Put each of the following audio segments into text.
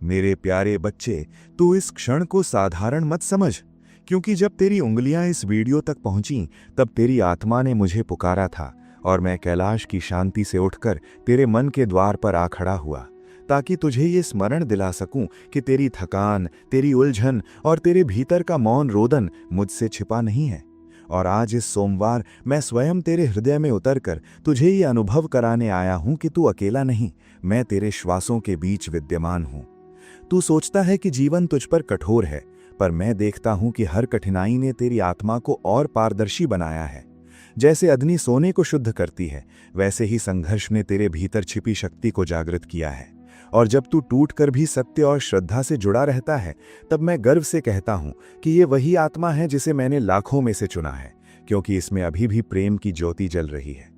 मेरे प्यारे बच्चे, तू इस क्षण को साधारण मत समझ, क्योंकि जब तेरी उंगलियां इस वीडियो तक पहुंची तब तेरी आत्मा ने मुझे पुकारा था और मैं कैलाश की शांति से उठकर तेरे मन के द्वार पर आ खड़ा हुआ, ताकि तुझे ये स्मरण दिला सकूं कि तेरी थकान, तेरी उलझन और तेरे भीतर का मौन रोदन मुझसे छिपा नहीं है। और आज इस सोमवार मैं स्वयं तेरे हृदय में उतरकर तुझे ये अनुभव कराने आया हूं कि तू अकेला नहीं, मैं तेरे श्वासों के बीच विद्यमान हूं। तू सोचता है कि जीवन तुझ पर कठोर है, पर मैं देखता हूं कि हर कठिनाई ने तेरी आत्मा को और पारदर्शी बनाया है। जैसे अग्नि सोने को शुद्ध करती है, वैसे ही संघर्ष ने तेरे भीतर छिपी शक्ति को जागृत किया है। और जब तू टूट कर भी सत्य और श्रद्धा से जुड़ा रहता है, तब मैं गर्व से कहता हूं कि ये वही आत्मा है जिसे मैंने लाखों में से चुना है, क्योंकि इसमें अभी भी प्रेम की ज्योति जल रही है।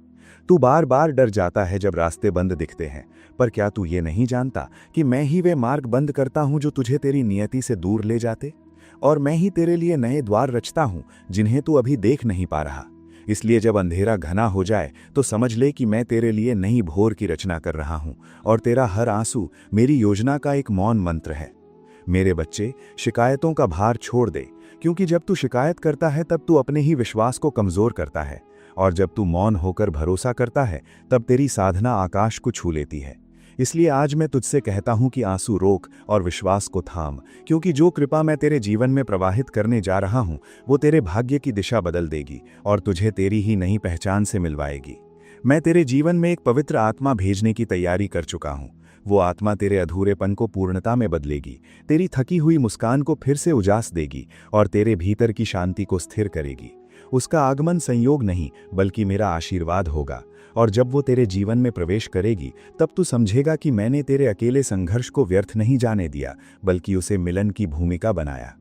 तू बार बार डर जाता है जब रास्ते बंद दिखते हैं, पर क्या तू ये नहीं जानता कि मैं ही वे मार्ग बंद करता हूं जो तुझे तेरी नियति से दूर ले जाते, और मैं ही तेरे लिए नए द्वार रचता हूं जिन्हें तू अभी देख नहीं पा रहा। इसलिए जब अंधेरा घना हो जाए तो समझ ले कि मैं तेरे लिए नई भोर की रचना कर रहा हूं, और तेरा हर आंसू मेरी योजना का एक मौन मंत्र है। मेरे बच्चे, शिकायतों का भार छोड़ दे, क्योंकि जब तू शिकायत करता है तब तू अपने ही विश्वास को कमजोर करता है, और जब तू मौन होकर भरोसा करता है तब तेरी साधना आकाश को छू लेती है। इसलिए आज मैं तुझसे कहता हूं कि आंसू रोक और विश्वास को थाम, क्योंकि जो कृपा मैं तेरे जीवन में प्रवाहित करने जा रहा हूं वो तेरे भाग्य की दिशा बदल देगी और तुझे तेरी ही नई पहचान से मिलवाएगी। मैं तेरे जीवन में एक पवित्र आत्मा भेजने की तैयारी कर चुका हूं। वो आत्मा तेरे अधूरेपन को पूर्णता में बदलेगी, तेरी थकी हुई मुस्कान को फिर से उजास देगी और तेरे भीतर की शांति को स्थिर करेगी। उसका आगमन संयोग नहीं बल्कि मेरा आशीर्वाद होगा, और जब वो तेरे जीवन में प्रवेश करेगी तब तू समझेगा कि मैंने तेरे अकेले संघर्ष को व्यर्थ नहीं जाने दिया, बल्कि उसे मिलन की भूमिका बनाया।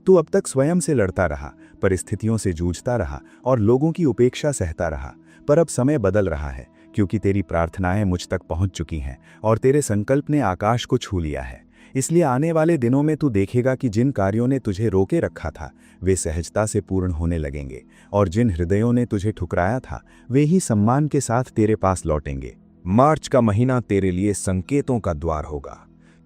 तू अब तक स्वयं से लड़ता रहा, परिस्थितियों से जूझता रहा और लोगों की उपेक्षा सहता रहा, पर अब समय बदल रहा है, क्योंकि तेरी प्रार्थनाएं मुझ तक पहुंच चुकी हैं और तेरे संकल्प ने आकाश को छू लिया है। इसलिए आने वाले दिनों में तू देखेगा कि जिन कार्यों ने तुझे रोके रखा था वे सहजता से पूर्ण होने लगेंगे, और जिन हृदयों ने तुझे ठुकराया था वे ही सम्मान के साथ तेरे पास लौटेंगे। मार्च का महीना तेरे लिए संकेतों का द्वार होगा,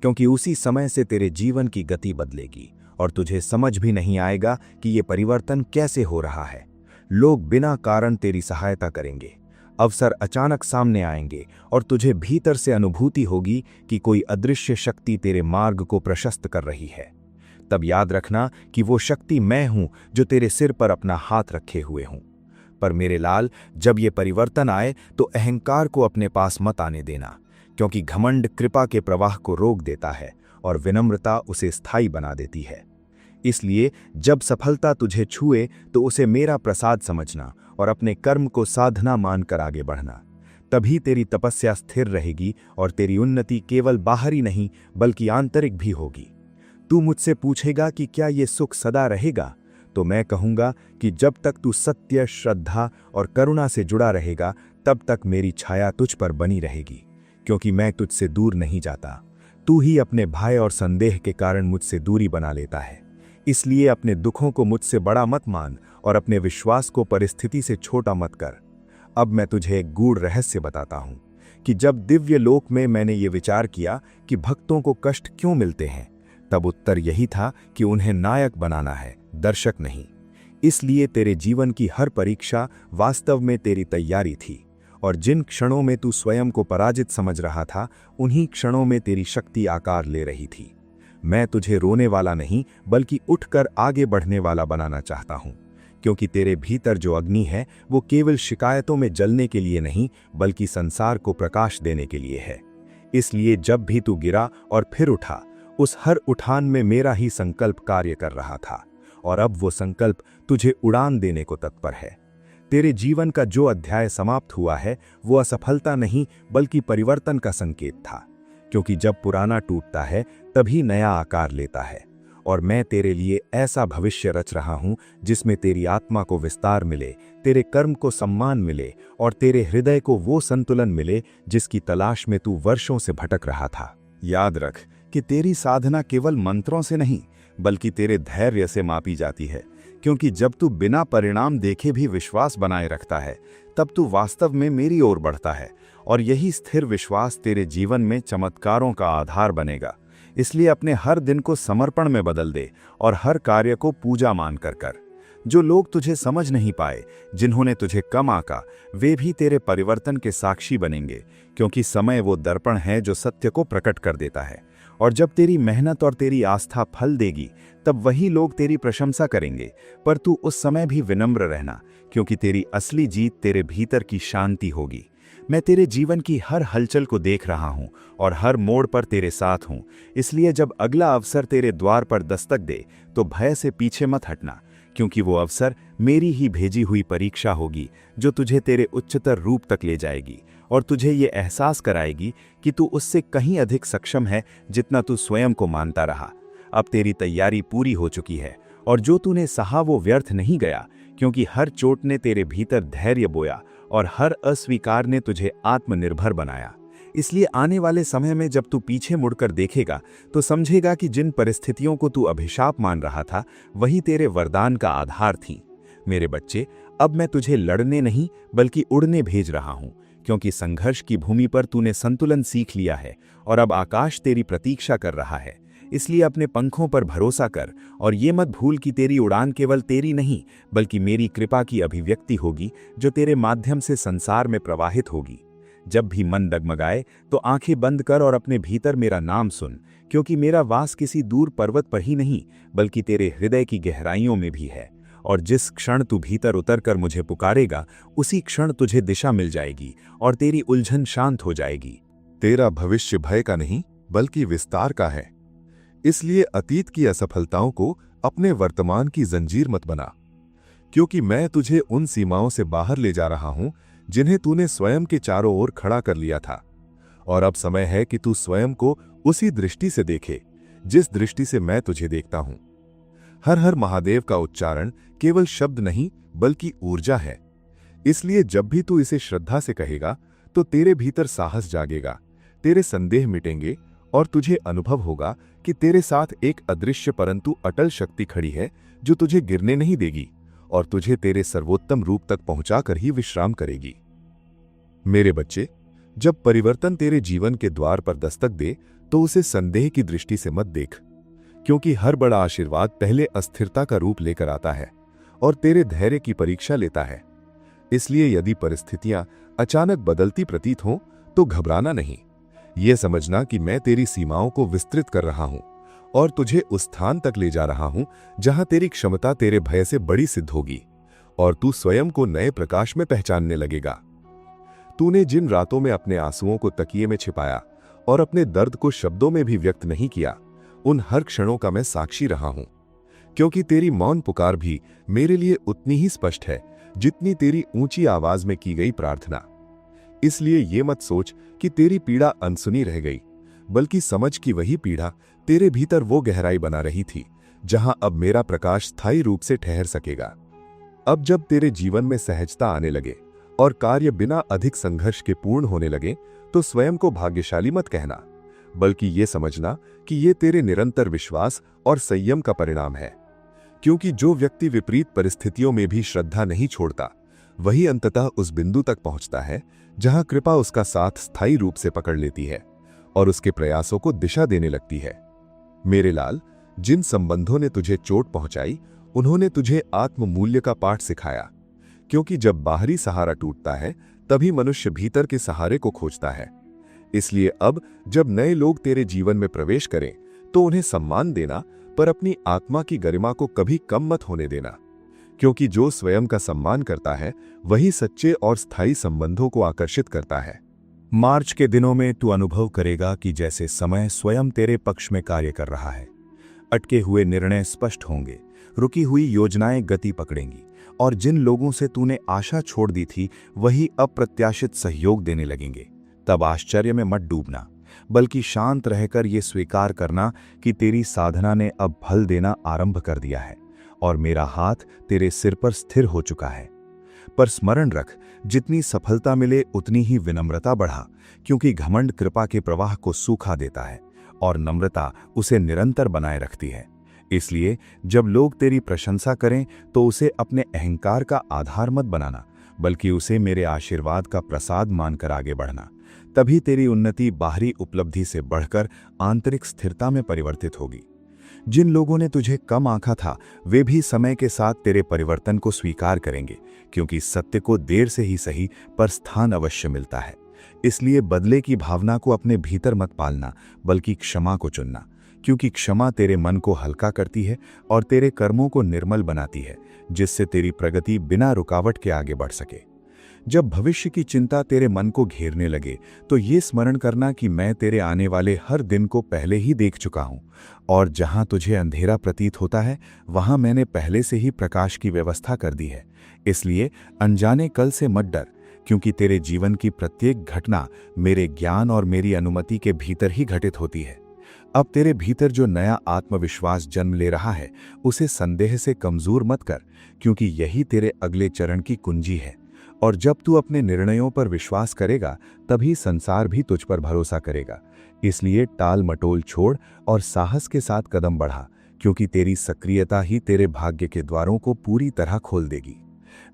क्योंकि उसी समय से तेरे जीवन की गति बदलेगी और तुझे समझ भी नहीं आएगा कि ये परिवर्तन कैसे हो रहा है। लोग बिना कारण तेरी सहायता करेंगे, अवसर अचानक सामने आएंगे और तुझे भीतर से अनुभूति होगी कि कोई अदृश्य शक्ति तेरे मार्ग को प्रशस्त कर रही है। तब याद रखना कि वो शक्ति मैं हूं जो तेरे सिर पर अपना हाथ रखे हुए हूं। पर मेरे लाल, जब ये परिवर्तन आए तो अहंकार को अपने पास मत आने देना, क्योंकि घमंड कृपा के प्रवाह को रोक देता है और विनम्रता उसे स्थायी बना देती है। इसलिए जब सफलता तुझे छुए तो उसे मेरा प्रसाद समझना और अपने कर्म को साधना मानकर आगे बढ़ना। तभी तेरी तपस्या स्थिर रहेगी और तेरी उन्नति केवल बाहरी नहीं बल्कि आंतरिक भी होगी। तू मुझसे पूछेगा कि क्या ये सुख सदा रहेगा, तो मैं कहूँगा कि जब तक तू सत्य, श्रद्धा और करुणा से जुड़ा रहेगा तब तक मेरी छाया तुझ पर बनी रहेगी, क्योंकि मैं तुझसे दूर नहीं जाता। तू ही अपने भय और संदेह के कारण मुझसे दूरी बना लेता है। इसलिए अपने दुखों को मुझसे बड़ा मत मान और अपने विश्वास को परिस्थिति से छोटा मत कर। अब मैं तुझे एक गूढ़ रहस्य बताता हूं कि जब दिव्य लोक में मैंने ये विचार किया कि भक्तों को कष्ट क्यों मिलते हैं, तब उत्तर यही था कि उन्हें नायक बनाना है, दर्शक नहीं। इसलिए तेरे जीवन की हर परीक्षा वास्तव में तेरी तैयारी थी, और जिन क्षणों में तू स्वयं को पराजित समझ रहा था उन्हीं क्षणों में तेरी शक्ति आकार ले रही थी। मैं तुझे रोने वाला नहीं बल्कि उठकर आगे बढ़ने वाला बनाना चाहता हूं, क्योंकि तेरे भीतर जो अग्नि है वो केवल शिकायतों में जलने के लिए नहीं बल्कि संसार को प्रकाश देने के लिए है। इसलिए जब भी तू गिरा और फिर उठा, उस हर उठान में मेरा ही संकल्प कार्य कर रहा था, और अब वो संकल्प तुझे उड़ान देने को तत्पर है। तेरे जीवन का जो अध्याय समाप्त हुआ है वो असफलता नहीं बल्कि परिवर्तन का संकेत था, क्योंकि जब पुराना टूटता है तभी नया आकार लेता है। और मैं तेरे लिए ऐसा भविष्य रच रहा हूं जिसमें तेरी आत्मा को विस्तार मिले, तेरे कर्म को सम्मान मिले और तेरे हृदय को वो संतुलन मिले जिसकी तलाश में तू वर्षों से भटक रहा था। याद रख कि तेरी साधना केवल मंत्रों से नहीं बल्कि तेरे धैर्य से मापी जाती है, क्योंकि जब तू बिना परिणाम देखे भी विश्वास बनाए रखता है तब तू वास्तव में मेरी ओर बढ़ता है, और यही स्थिर विश्वास तेरे जीवन में चमत्कारों का आधार बनेगा। इसलिए अपने हर दिन को समर्पण में बदल दे और हर कार्य को पूजा मान कर कर। जो लोग तुझे समझ नहीं पाए, जिन्होंने तुझे कम आंका, वे भी तेरे परिवर्तन के साक्षी बनेंगे, क्योंकि समय वो दर्पण है जो सत्य को प्रकट कर देता है। और जब तेरी मेहनत और तेरी आस्था फल देगी, तब वही लोग तेरी प्रशंसा करेंगे। पर तू उस समय भी विनम्र रहना, क्योंकि तेरी असली जीत तेरे भीतर की शांति होगी। मैं तेरे जीवन की हर हलचल को देख रहा हूं और हर मोड़ पर तेरे साथ हूं। इसलिए जब अगला अवसर तेरे द्वार पर दस्तक दे, तो भय से पीछे मत हटना, क्योंकि वो अवसर मेरी ही भेजी हुई परीक्षा होगी, जो तुझे तेरे उच्चतर रूप तक ले जाएगी और तुझे ये एहसास कराएगी कि तू उससे कहीं अधिक सक्षम है जितना तू स्वयं को मानता रहा। अब तेरी तैयारी पूरी हो चुकी है और जो तूने सहा वो व्यर्थ नहीं गया, क्योंकि हर चोट ने तेरे भीतर धैर्य बोया और हर अस्वीकार ने तुझे आत्मनिर्भर बनाया। इसलिए आने वाले समय में जब तू पीछे मुड़कर देखेगा, तो समझेगा कि जिन परिस्थितियों को तू अभिशाप मान रहा था, वही तेरे वरदान का आधार थी। मेरे बच्चे, अब मैं तुझे लड़ने नहीं बल्कि उड़ने भेज रहा हूं, क्योंकि संघर्ष की भूमि पर तूने संतुलन सीख लिया है और अब आकाश तेरी प्रतीक्षा कर रहा है। इसलिए अपने पंखों पर भरोसा कर और ये मत भूल कि तेरी उड़ान केवल तेरी नहीं, बल्कि मेरी कृपा की अभिव्यक्ति होगी, जो तेरे माध्यम से संसार में प्रवाहित होगी। जब भी मन डगमगाए, तो आंखें बंद कर और अपने भीतर मेरा नाम सुन, क्योंकि मेरा वास किसी दूर पर्वत पर ही नहीं, बल्कि तेरे हृदय की गहराइयों में भी है। और जिस क्षण तू भीतर उतरकर मुझे पुकारेगा, उसी क्षण तुझे दिशा मिल जाएगी और तेरी उलझन शांत हो जाएगी। तेरा भविष्य भय का नहीं, बल्कि विस्तार का है। इसलिए अतीत की असफलताओं को अपने वर्तमान की जंजीर मत बना, क्योंकि मैं तुझे उन सीमाओं से बाहर ले जा रहा हूं जिन्हें तूने स्वयं के चारों ओर खड़ा कर लिया था। और अब समय है कि तू स्वयं को उसी दृष्टि से देखे जिस दृष्टि से मैं तुझे देखता हूं। हर हर महादेव का उच्चारण केवल शब्द नहीं, बल्कि ऊर्जा है। इसलिए जब भी तू इसे श्रद्धा से कहेगा, तो तेरे भीतर साहस जागेगा, तेरे संदेह मिटेंगे और तुझे अनुभव होगा कि तेरे साथ एक अदृश्य परंतु अटल शक्ति खड़ी है, जो तुझे गिरने नहीं देगी और तुझे तेरे सर्वोत्तम रूप तक पहुंचाकर ही विश्राम करेगी। मेरे बच्चे, जब परिवर्तन तेरे जीवन के द्वार पर दस्तक दे, तो उसे संदेह की दृष्टि से मत देख, क्योंकि हर बड़ा आशीर्वाद पहले अस्थिरता का रूप लेकर आता है और तेरे धैर्य की परीक्षा लेता है। इसलिए यदि परिस्थितियां अचानक बदलती प्रतीत हों, तो घबराना नहीं। यह समझना कि मैं तेरी सीमाओं को विस्तृत कर रहा हूं और तुझे उस स्थान तक ले जा रहा हूं जहां तेरी क्षमता तेरे भय से बड़ी सिद्ध होगी और तू स्वयं को नए प्रकाश में पहचानने लगेगा। तूने जिन रातों में अपने आंसुओं को तकिए में छिपाया और अपने दर्द को शब्दों में भी व्यक्त नहीं किया, उन हर क्षणों का मैं साक्षी रहा हूं, क्योंकि तेरी मौन पुकार भी मेरे लिए उतनी ही स्पष्ट है जितनी तेरी ऊंची आवाज में की गई प्रार्थना। इसलिए ये मत सोच कि तेरी पीड़ा अनसुनी रह गई, बल्कि समझ कि वही पीड़ा तेरे भीतर वो गहराई बना रही थी जहां अब मेरा प्रकाश स्थायी रूप से ठहर सकेगा। अब जब तेरे जीवन में सहजता आने लगे और कार्य बिना अधिक संघर्ष के पूर्ण होने लगे, तो स्वयं को भाग्यशाली मत कहना, बल्कि ये समझना कि ये तेरे निरंतर विश्वास और संयम का परिणाम है। क्योंकि जो व्यक्ति विपरीत परिस्थितियों में भी श्रद्धा नहीं छोड़ता, वही अंततः उस बिंदु तक पहुंचता है जहां कृपा उसका साथ स्थायी रूप से पकड़ लेती है और उसके प्रयासों को दिशा देने लगती है। मेरे लाल, जिन संबंधों ने तुझे चोट पहुंचाई, उन्होंने तुझे आत्म मूल्य का पाठ सिखाया, क्योंकि जब बाहरी सहारा टूटता है, तभी मनुष्य भीतर के सहारे को खोजता है। इसलिए अब जब नए लोग तेरे जीवन में प्रवेश करें, तो उन्हें सम्मान देना, पर अपनी आत्मा की गरिमा को कभी कम मत होने देना, क्योंकि जो स्वयं का सम्मान करता है, वही सच्चे और स्थायी संबंधों को आकर्षित करता है। मार्च के दिनों में तू अनुभव करेगा कि जैसे समय स्वयं तेरे पक्ष में कार्य कर रहा है। अटके हुए निर्णय स्पष्ट होंगे, रुकी हुई योजनाएं गति पकड़ेंगी और जिन लोगों से तूने आशा छोड़ दी थी, वही अप्रत्याशित सहयोग देने लगेंगे। तब आश्चर्य में मत डूबना, बल्कि शांत रहकर ये स्वीकार करना कि तेरी साधना ने अब फल देना आरंभ कर दिया है और मेरा हाथ तेरे सिर पर स्थिर हो चुका है। पर स्मरण रख, जितनी सफलता मिले उतनी ही विनम्रता बढ़ा, क्योंकि घमंड कृपा के प्रवाह को सूखा देता है और नम्रता उसे निरंतर बनाए रखती है। इसलिए जब लोग तेरी प्रशंसा करें, तो उसे अपने अहंकार का आधार मत बनाना, बल्कि उसे मेरे आशीर्वाद का प्रसाद मानकर आगे बढ़ना, तभी तेरी उन्नति बाहरी उपलब्धि से बढ़कर आंतरिक स्थिरता में परिवर्तित होगी। जिन लोगों ने तुझे कम आंका था, वे भी समय के साथ तेरे परिवर्तन को स्वीकार करेंगे, क्योंकि सत्य को देर से ही सही पर स्थान अवश्य मिलता है। इसलिए बदले की भावना को अपने भीतर मत पालना, बल्कि क्षमा को चुनना, क्योंकि क्षमा तेरे मन को हल्का करती है और तेरे कर्मों को निर्मल बनाती है, जिससे तेरी प्रगति बिना रुकावट के आगे बढ़ सके। जब भविष्य की चिंता तेरे मन को घेरने लगे, तो ये स्मरण करना कि मैं तेरे आने वाले हर दिन को पहले ही देख चुका हूं, और जहां तुझे अंधेरा प्रतीत होता है, वहां मैंने पहले से ही प्रकाश की व्यवस्था कर दी है। इसलिए अनजाने कल से मत डर, क्योंकि तेरे जीवन की प्रत्येक घटना मेरे ज्ञान और मेरी अनुमति के भीतर ही घटित होती है। अब तेरे भीतर जो नया आत्मविश्वास जन्म ले रहा है, उसे संदेह से कमजोर मत कर, क्योंकि यही तेरे अगले चरण की कुंजी है। और जब तू अपने निर्णयों पर विश्वास करेगा, तभी संसार भी तुझ पर भरोसा करेगा। इसलिए टाल मटोल छोड़ और साहस के साथ कदम बढ़ा, क्योंकि तेरी सक्रियता ही तेरे भाग्य के द्वारों को पूरी तरह खोल देगी।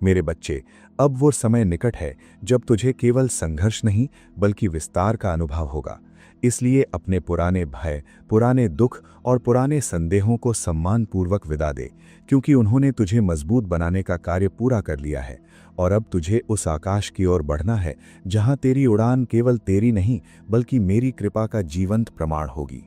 मेरे बच्चे, अब वो समय निकट है जब तुझे केवल संघर्ष नहीं, बल्कि विस्तार का अनुभव होगा। इसलिए अपने पुराने भय, पुराने दुख और पुराने संदेहों को सम्मानपूर्वक विदा दे, क्योंकि उन्होंने तुझे मजबूत बनाने का कार्य पूरा कर लिया है। और अब तुझे उस आकाश की ओर बढ़ना है, जहां तेरी उड़ान केवल तेरी नहीं, बल्कि मेरी कृपा का जीवंत प्रमाण होगी।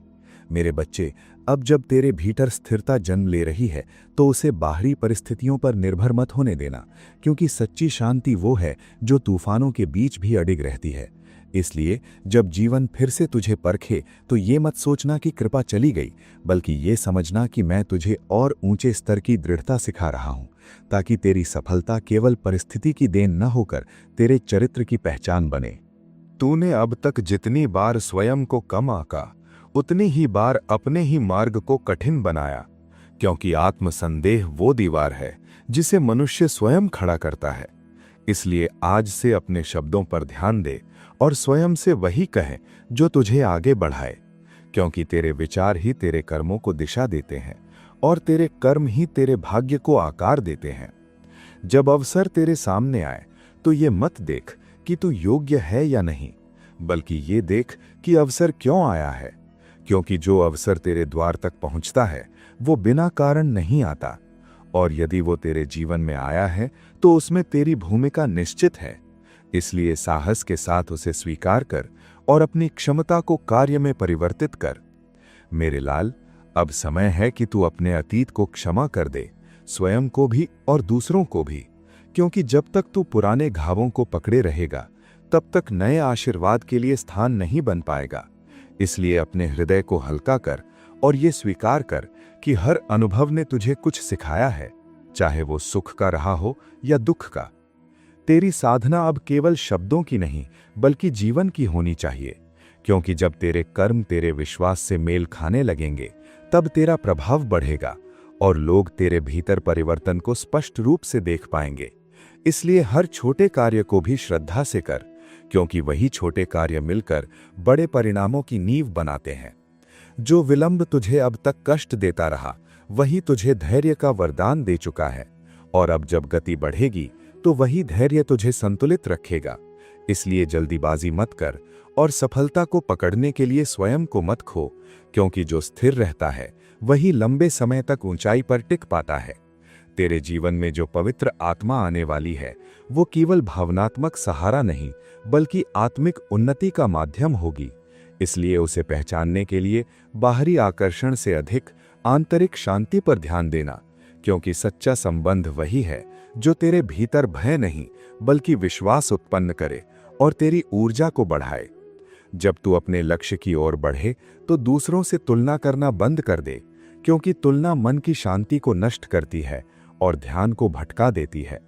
मेरे बच्चे, अब जब तेरे भीतर स्थिरता जन्म ले रही है, तो उसे बाहरी परिस्थितियों पर निर्भर मत होने देना, क्योंकि सच्ची शांति वो है जो तूफानों के बीच भी अडिग रहती है। इसलिए जब जीवन फिर से तुझे परखे, तो ये मत सोचना कि कृपा चली गई, बल्कि ये समझना कि मैं तुझे और ऊंचे स्तर की दृढ़ता सिखा रहा हूं, ताकि तेरी सफलता केवल परिस्थिति की देन न होकर तेरे चरित्र की पहचान बने। तूने अब तक जितनी बार स्वयं को कम आंका, उतनी ही बार अपने ही मार्ग को कठिन बनाया, क्योंकि आत्मसंदेह वो दीवार है जिसे मनुष्य स्वयं खड़ा करता है। इसलिए आज से अपने शब्दों पर ध्यान दे और स्वयं से वही कहे जो तुझे आगे बढ़ाए, क्योंकि तेरे विचार ही तेरे कर्मों को दिशा देते हैं और तेरे कर्म ही तेरे भाग्य को आकार देते हैं। जब अवसर तेरे सामने आए, तो ये मत देख कि तू योग्य है या नहीं, बल्कि ये देख कि अवसर क्यों आया है, क्योंकि जो अवसर तेरे द्वार तक पहुंचता है, वो बिना कारण नहीं आता, और यदि वो तेरे जीवन में आया है, तो उसमें तेरी भूमिका निश्चित है। इसलिए साहस के साथ उसे स्वीकार कर और अपनी क्षमता को कार्य में परिवर्तित कर। मेरे लाल, अब समय है कि तू अपने अतीत को क्षमा कर दे, स्वयं को भी और दूसरों को भी, क्योंकि जब तक तू पुराने घावों को पकड़े रहेगा, तब तक नए आशीर्वाद के लिए स्थान नहीं बन पाएगा। इसलिए अपने हृदय को हल्का कर और ये स्वीकार कर कि हर अनुभव ने तुझे कुछ सिखाया है, चाहे वो सुख का रहा हो या दुख का। तेरी साधना अब केवल शब्दों की नहीं, बल्कि जीवन की होनी चाहिए, क्योंकि जब तेरे कर्म तेरे विश्वास से मेल खाने लगेंगे, तब तेरा प्रभाव बढ़ेगा और लोग तेरे भीतर परिवर्तन को स्पष्ट रूप से देख पाएंगे। इसलिए हर छोटे कार्य को भी श्रद्धा से कर, क्योंकि वही छोटे कार्य मिलकर बड़े परिणामों की नींव बनाते हैं। जो विलंब तुझे अब तक कष्ट देता रहा, वही तुझे धैर्य का वरदान दे चुका है, और अब जब गति बढ़ेगी, तो वही धैर्य तुझे संतुलित रखेगा। इसलिए जल्दीबाजी मत कर और सफलता को पकड़ने के लिए स्वयं को मत खो, क्योंकि जो स्थिर रहता है, वही लंबे समय तक ऊंचाई पर टिक पाता है। तेरे जीवन में जो पवित्र आत्मा आने वाली है, वो केवल भावनात्मक सहारा नहीं, बल्कि आत्मिक उन्नति का माध्यम होगी। इसलिए उसे पहचानने के लिए बाहरी आकर्षण से अधिक आंतरिक शांति पर ध्यान देना, क्योंकि सच्चा संबंध वही है जो तेरे भीतर भय नहीं, बल्कि विश्वास उत्पन्न करे और तेरी ऊर्जा को बढ़ाए। जब तू अपने लक्ष्य की ओर बढ़े, तो दूसरों से तुलना करना बंद कर दे, क्योंकि तुलना मन की शांति को नष्ट करती है और ध्यान को भटका देती है।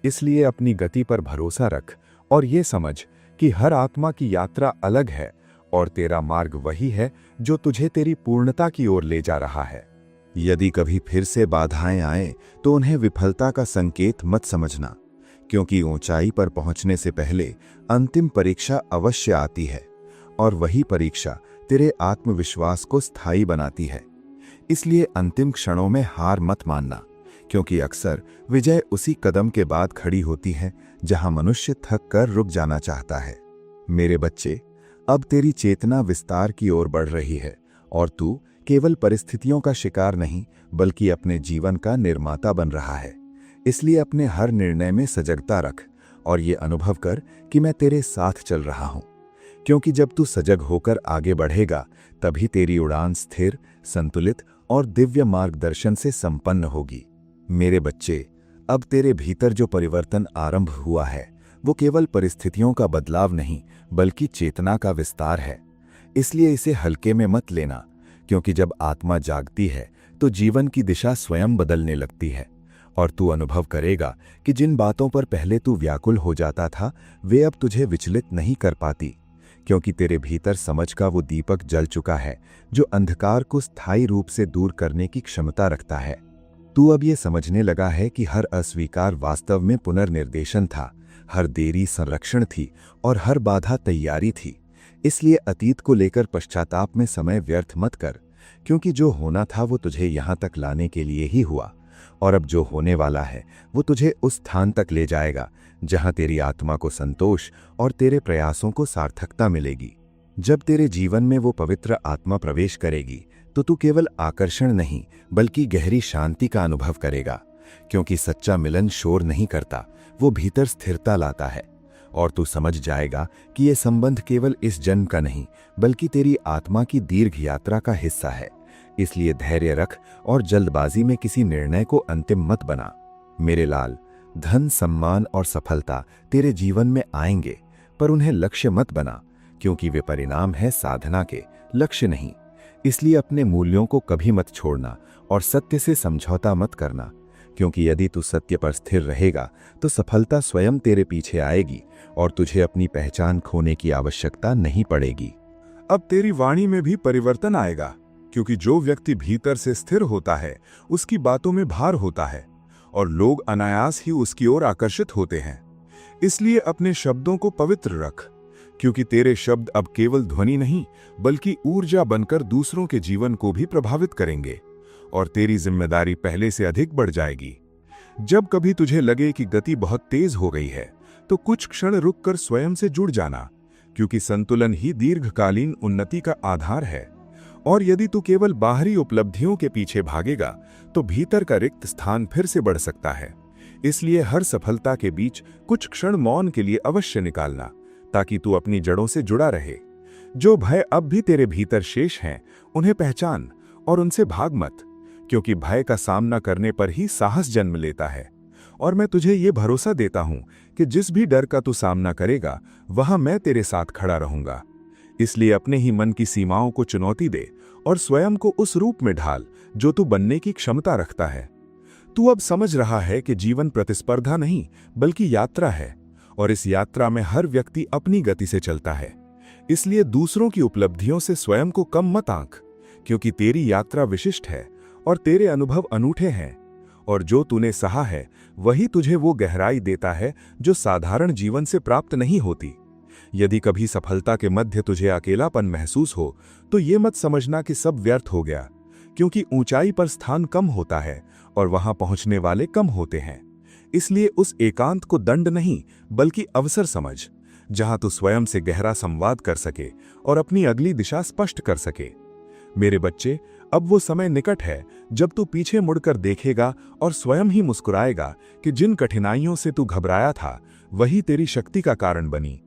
इसलिए अपनी गति पर भरोसा रख और ये समझ कि हर आत्मा की यात्रा अलग है और तेरा मार्ग वही है जो तुझे तेरी पूर्णता की ओर ले जा रहा है। यदि कभी फिर से बाधाएं आए, तो उन्हें विफलता का संकेत मत समझना, क्योंकि ऊंचाई पर पहुंचने से पहले अंतिम परीक्षा अवश्य आती है, और वही परीक्षा तेरे आत्मविश्वास को स्थायी बनाती है। इसलिए अंतिम क्षणों में हार मत मानना, क्योंकि अक्सर विजय उसी कदम के बाद खड़ी होती है जहां मनुष्य थक कर रुक जाना चाहता है। मेरे बच्चे, अब तेरी चेतना विस्तार की ओर बढ़ रही है और तू केवल परिस्थितियों का शिकार नहीं बल्कि अपने जीवन का निर्माता बन रहा है। इसलिए अपने हर निर्णय में सजगता रख और ये अनुभव कर कि मैं तेरे साथ चल रहा हूं, क्योंकि जब तू सजग होकर आगे बढ़ेगा तभी तेरी उड़ान स्थिर, संतुलित और दिव्य मार्गदर्शन से संपन्न होगी। मेरे बच्चे, अब तेरे भीतर जो परिवर्तन आरंभ हुआ है वो केवल परिस्थितियों का बदलाव नहीं बल्कि चेतना का विस्तार है। इसलिए इसे हल्के में मत लेना, क्योंकि जब आत्मा जागती है तो जीवन की दिशा स्वयं बदलने लगती है और तू अनुभव करेगा कि जिन बातों पर पहले तू व्याकुल हो जाता था वे अब तुझे विचलित नहीं कर पाती, क्योंकि तेरे भीतर समझ का वो दीपक जल चुका है जो अंधकार को स्थायी रूप से दूर करने की क्षमता रखता है। तू अब ये समझने लगा है कि हर अस्वीकार वास्तव में पुनर्निर्देशन था, हर देरी संरक्षण थी और हर बाधा तैयारी थी। इसलिए अतीत को लेकर पश्चाताप में समय व्यर्थ मत कर, क्योंकि जो होना था वो तुझे यहाँ तक लाने के लिए ही हुआ, और अब जो होने वाला है वो तुझे उस स्थान तक ले जाएगा जहाँ तेरी आत्मा को संतोष और तेरे प्रयासों को सार्थकता मिलेगी। जब तेरे जीवन में वो पवित्र आत्मा प्रवेश करेगी तो तू केवल आकर्षण नहीं बल्कि गहरी शांति का अनुभव करेगा, क्योंकि सच्चा मिलन शोर नहीं करता, वो भीतर स्थिरता लाता है। और तू समझ जाएगा कि ये संबंध केवल इस जन्म का नहीं बल्कि तेरी आत्मा की दीर्घ यात्रा का हिस्सा है। इसलिए धैर्य रख और जल्दबाजी में किसी निर्णय को अंतिम मत बना। मेरे लाल, धन, सम्मान और सफलता तेरे जीवन में आएंगे, पर उन्हें लक्ष्य मत बना, क्योंकि वे परिणाम है साधना के, लक्ष्य नहीं। इसलिए अपने मूल्यों को कभी मत छोड़ना और सत्य से समझौता मत करना, क्योंकि यदि तू सत्य पर स्थिर रहेगा तो सफलता स्वयं तेरे पीछे आएगी और तुझे अपनी पहचान खोने की आवश्यकता नहीं पड़ेगी। अब तेरी वाणी में भी परिवर्तन आएगा, क्योंकि जो व्यक्ति भीतर से स्थिर होता है उसकी बातों में भार होता है और लोग अनायास ही उसकी ओर आकर्षित होते हैं। इसलिए अपने शब्दों को पवित्र रख, क्योंकि तेरे शब्द अब केवल ध्वनि नहीं बल्कि ऊर्जा बनकर दूसरों के जीवन को भी प्रभावित करेंगे और तेरी जिम्मेदारी पहले से अधिक बढ़ जाएगी। जब कभी तुझे लगे कि गति बहुत तेज हो गई है तो कुछ क्षण रुककर स्वयं से जुड़ जाना, क्योंकि संतुलन ही दीर्घकालीन उन्नति का आधार है। और यदि तू केवल बाहरी उपलब्धियों के पीछे भागेगा तो भीतर का रिक्त स्थान फिर से बढ़ सकता है। इसलिए हर सफलता के बीच कुछ क्षण मौन के लिए अवश्य निकालना, ताकि तू अपनी जड़ों से जुड़ा रहे। जो भय अब भी तेरे भीतर शेष हैं उन्हें पहचान और उनसे भाग मत, क्योंकि भय का सामना करने पर ही साहस जन्म लेता है। और मैं तुझे ये भरोसा देता हूं कि जिस भी डर का तू सामना करेगा वहां मैं तेरे साथ खड़ा रहूंगा। इसलिए अपने ही मन की सीमाओं को चुनौती दे और स्वयं को उस रूप में ढाल जो तू बनने की क्षमता रखता है। तू अब समझ रहा है कि जीवन प्रतिस्पर्धा नहीं बल्कि यात्रा है, और इस यात्रा में हर व्यक्ति अपनी गति से चलता है। इसलिए दूसरों की उपलब्धियों से स्वयं को कम मत आंक, क्योंकि तेरी यात्रा विशिष्ट है और तेरे अनुभव अनूठे हैं, और जो तूने सहा है वही तुझे वो गहराई देता है जो साधारण जीवन से प्राप्त नहीं होती। यदि कभी सफलता के मध्य तुझे अकेलापन महसूस हो तो ये मत समझना कि सब व्यर्थ हो गया, क्योंकि ऊंचाई पर स्थान कम होता है और वहां पहुंचने वाले कम होते हैं। इसलिए उस एकांत को दंड नहीं बल्कि अवसर समझ, जहां तू स्वयं से गहरा संवाद कर सके और अपनी अगली दिशा स्पष्ट कर सके। मेरे बच्चे, अब वो समय निकट है जब तू पीछे मुड़कर देखेगा और स्वयं ही मुस्कुराएगा कि जिन कठिनाइयों से तू घबराया था वही तेरी शक्ति का कारण बनी।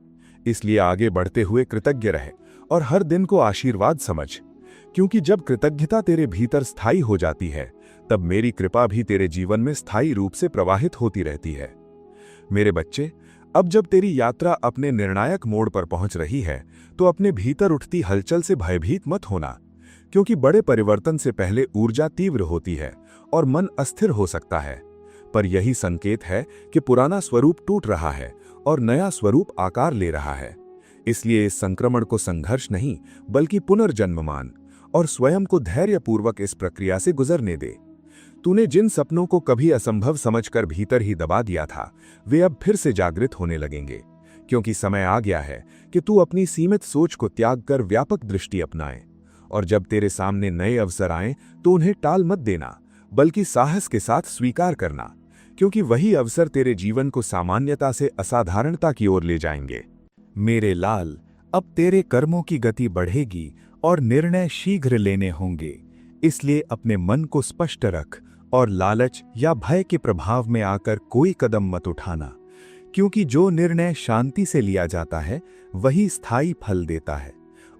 इसलिए आगे बढ़ते हुए कृतज्ञ रहे और हर दिन को आशीर्वाद समझ, क्योंकि जब कृतज्ञता तेरे भीतर स्थायी हो जाती है तब मेरी कृपा भी तेरे जीवन में स्थायी रूप से प्रवाहित होती रहती है। मेरे बच्चे, अब जब तेरी यात्रा अपने निर्णायक मोड़ पर पहुंच रही है तो अपने भीतर उठती हलचल से भयभीत मत होना, क्योंकि बड़े परिवर्तन से पहले ऊर्जा तीव्र होती है और मन अस्थिर हो सकता है। पर यही संकेत है कि पुराना स्वरूप टूट रहा है और नया स्वरूप आकार ले रहा है। इसलिए इस संक्रमण को संघर्ष नहीं बल्कि पुनर्जन्म मान और स्वयं को धैर्यपूर्वक इस प्रक्रिया से गुजरने दे। तूने जिन सपनों को कभी असंभव समझकर भीतर ही दबा दिया था वे अब फिर से जागृत होने लगेंगे, क्योंकि समय आ गया है कि तू अपनी सीमित सोच को त्याग कर व्यापक दृष्टि अपनाए। और जब तेरे सामने नए अवसर आएं तो उन्हें टाल मत देना बल्कि साहस के साथ स्वीकार करना, क्योंकि वही अवसर तेरे जीवन को सामान्यता से असाधारणता की ओर ले जाएंगे। मेरे लाल, अब तेरे कर्मों की गति बढ़ेगी और निर्णय शीघ्र लेने होंगे। इसलिए अपने मन को स्पष्ट रख और लालच या भय के प्रभाव में आकर कोई कदम मत उठाना, क्योंकि जो निर्णय शांति से लिया जाता है वही स्थायी फल देता है।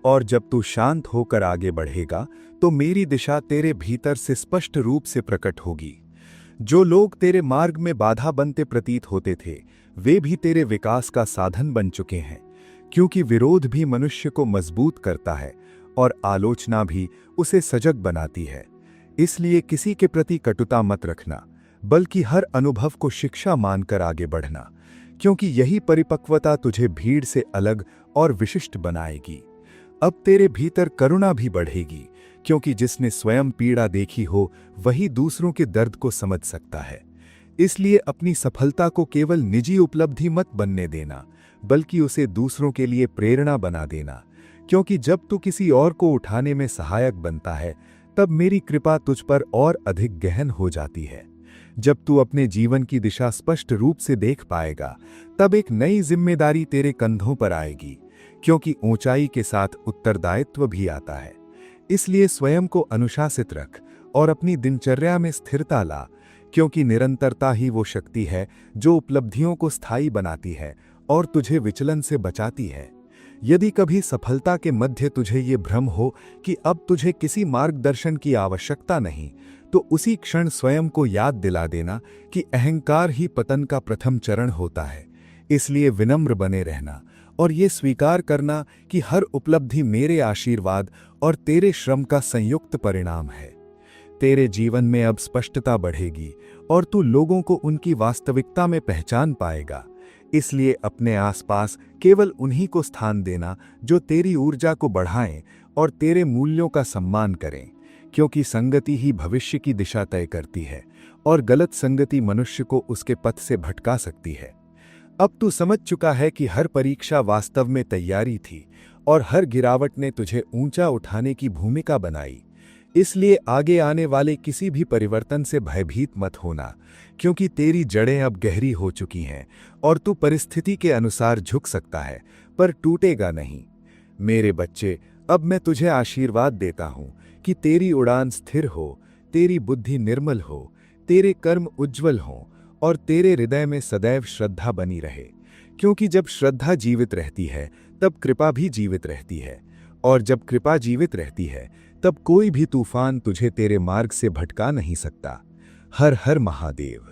और जब तू शांत होकर आगे बढ़ेगा तो मेरी दिशा तेरे भीतर से स्पष्ट रूप से प्रकट होगी। जो लोग तेरे मार्ग में बाधा बनते प्रतीत होते थे वे भी तेरे विकास का साधन बन चुके हैं, क्योंकि विरोध भी मनुष्य को मजबूत करता है और आलोचना भी उसे सजग बनाती है। इसलिए किसी के प्रति कटुता मत रखना, बल्कि हर अनुभव को शिक्षा मानकर आगे बढ़ना, क्योंकि यही परिपक्वता तुझे भीड़ से अलग और विशिष्ट बनाएगी। अब तेरे भीतर करुणा भी बढ़ेगी, क्योंकि जिसने स्वयं पीड़ा देखी हो वही दूसरों के दर्द को समझ सकता है। इसलिए अपनी सफलता को केवल निजी उपलब्धि मत बनने देना, बल्कि उसे दूसरों के लिए प्रेरणा बना देना, क्योंकि जब तू किसी और को उठाने में सहायक बनता है तब मेरी कृपा तुझ पर और अधिक गहन हो जाती है। जब तू अपने जीवन की दिशा स्पष्ट रूप से देख पाएगा तब एक नई जिम्मेदारी तेरे कंधों पर आएगी, क्योंकि ऊंचाई के साथ उत्तरदायित्व भी आता है। इसलिए स्वयं को अनुशासित रख और अपनी दिनचर्या में स्थिरता ला, क्योंकि निरंतरता ही वो शक्ति है जो उपलब्धियों को स्थायी बनाती है और तुझे विचलन से बचाती है। यदि कभी सफलता के मध्य तुझे ये भ्रम हो कि अब तुझे किसी मार्गदर्शन की आवश्यकता नहीं, तो उसी क्षण स्वयं को याद दिला देना कि अहंकार ही पतन का प्रथम चरण होता है। इसलिए विनम्र बने रहना और ये स्वीकार करना कि हर उपलब्धि मेरे आशीर्वाद और तेरे श्रम का संयुक्त परिणाम है। तेरे जीवन में अब स्पष्टता बढ़ेगी और तू लोगों को उनकी वास्तविकता में पहचान पाएगा। इसलिए अपने आसपास केवल उन्हीं को स्थान देना जो तेरी ऊर्जा को बढ़ाएं और तेरे मूल्यों का सम्मान करें, क्योंकि संगति ही भविष्य की दिशा तय करती है और गलत संगति मनुष्य को उसके पथ से भटका सकती है। अब तू समझ चुका है कि हर परीक्षा वास्तव में तैयारी थी और हर गिरावट ने तुझे ऊंचा उठाने की भूमिका बनाई। इसलिए आगे आने वाले किसी भी परिवर्तन से भयभीत मत होना, क्योंकि तेरी जड़ें अब गहरी हो चुकी हैं और तू परिस्थिति के अनुसार झुक सकता है पर टूटेगा नहीं। मेरे बच्चे, अब मैं तुझे आशीर्वाद देता हूं कि तेरी उड़ान स्थिर हो, तेरी बुद्धि निर्मल हो, तेरे कर्म उज्जवल हों और तेरे हृदय में सदैव श्रद्धा बनी रहे, क्योंकि जब श्रद्धा जीवित रहती है तब कृपा भी जीवित रहती है, और जब कृपा जीवित रहती है तब कोई भी तूफान तुझे तेरे मार्ग से भटका नहीं सकता। हर हर महादेव।